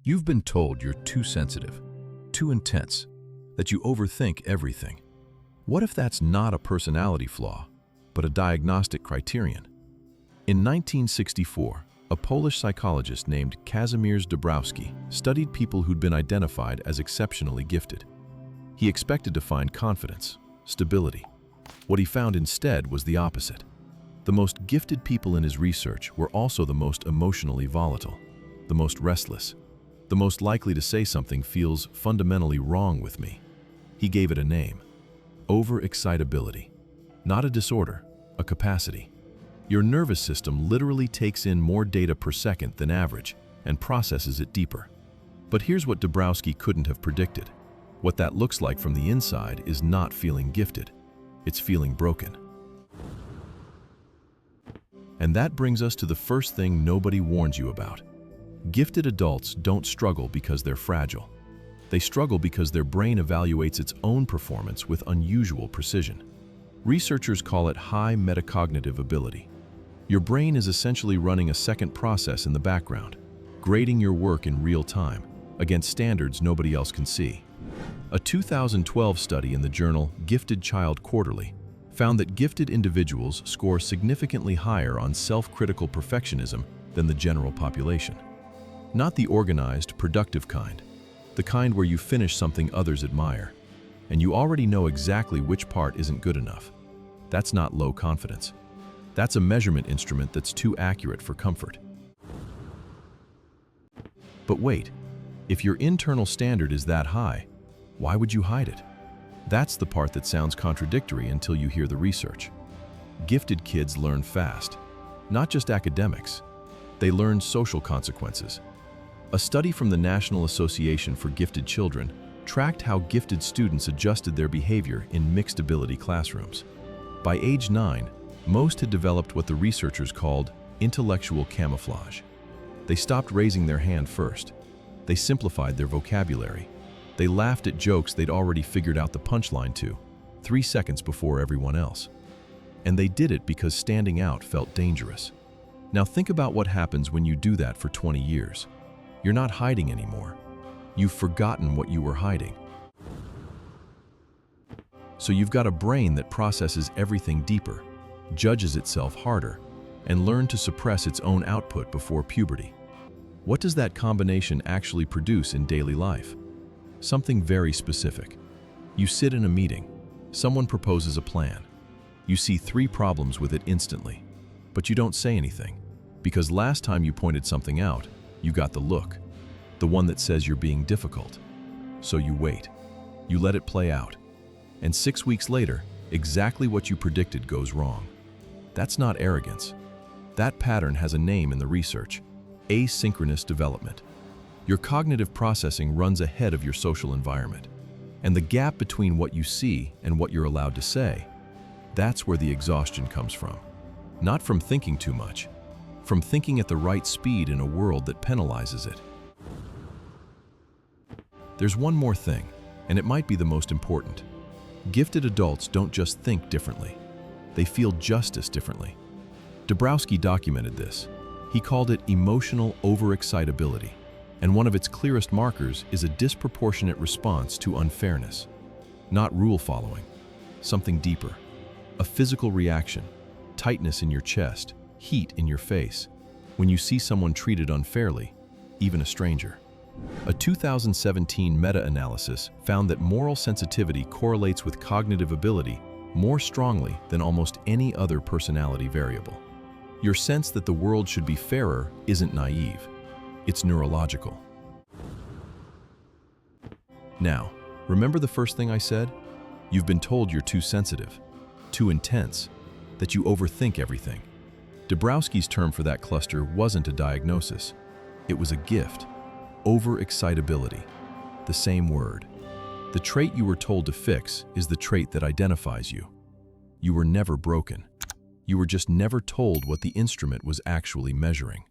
You've been told you're too sensitive, too intense, that you overthink everything. What if that's not a personality flaw, but a diagnostic criterion? In 1964, a Polish psychologist named Kazimierz Dabrowski studied people who'd been identified as exceptionally gifted. He expected to find confidence, stability. What he found instead was the opposite. The most gifted people in his research were also the most emotionally volatile, the most restless, the most likely to say something feels fundamentally wrong with me. He gave it a name: overexcitability. Not a disorder, a capacity. Your nervous system literally takes in more data per second than average and processes it deeper. But here's what Dabrowski couldn't have predicted. What that looks like from the inside is not feeling gifted. It's feeling broken. And that brings us to the first thing nobody warns you about. Gifted adults don't struggle because they're fragile. They struggle because their brain evaluates its own performance with unusual precision. Researchers call it high metacognitive ability. Your brain is essentially running a second process in the background, grading your work in real time against standards nobody else can see. A 2012 study in the journal Gifted Child Quarterly found that gifted individuals score significantly higher on self-critical perfectionism than the general population. Not the organized, productive kind, the kind where you finish something others admire, and you already know exactly which part isn't good enough. That's not low confidence. That's a measurement instrument that's too accurate for comfort. But wait, if your internal standard is that high, why would you hide it? That's the part that sounds contradictory until you hear the research. Gifted kids learn fast, not just academics. They learn social consequences. A study from the National Association for Gifted Children tracked how gifted students adjusted their behavior in mixed ability classrooms. By age 9, most had developed what the researchers called intellectual camouflage. They stopped raising their hand first. They simplified their vocabulary. They laughed at jokes they'd already figured out the punchline to, 3 seconds before everyone else. And they did it because standing out felt dangerous. Now think about what happens when you do that for 20 years. You're not hiding anymore. You've forgotten what you were hiding. So you've got a brain that processes everything deeper, judges itself harder, and learned to suppress its own output before puberty. What does that combination actually produce in daily life? Something very specific. You sit in a meeting. Someone proposes a plan. You see 3 problems with it instantly, but you don't say anything, because last time you pointed something out, you got the look, the one that says you're being difficult. So you wait. You let it play out. And 6 weeks later, exactly what you predicted goes wrong. That's not arrogance. That pattern has a name in the research: asynchronous development. Your cognitive processing runs ahead of your social environment. And the gap between what you see and what you're allowed to say, that's where the exhaustion comes from. Not from thinking too much, from thinking at the right speed in a world that penalizes it. There's one more thing, and it might be the most important. Gifted adults don't just think differently. They feel justice differently. Dabrowski documented this. He called it emotional overexcitability, and one of its clearest markers is a disproportionate response to unfairness. Not rule following, something deeper. A physical reaction, tightness in your chest, heat in your face, when you see someone treated unfairly, even a stranger. A 2017 meta-analysis found that moral sensitivity correlates with cognitive ability more strongly than almost any other personality variable. Your sense that the world should be fairer isn't naive. It's neurological. Now, remember the first thing I said? You've been told you're too sensitive, too intense, that you overthink everything. Dabrowski's term for that cluster wasn't a diagnosis. It was a gift. Overexcitability. The same word. The trait you were told to fix is the trait that identifies you. You were never broken. You were just never told what the instrument was actually measuring.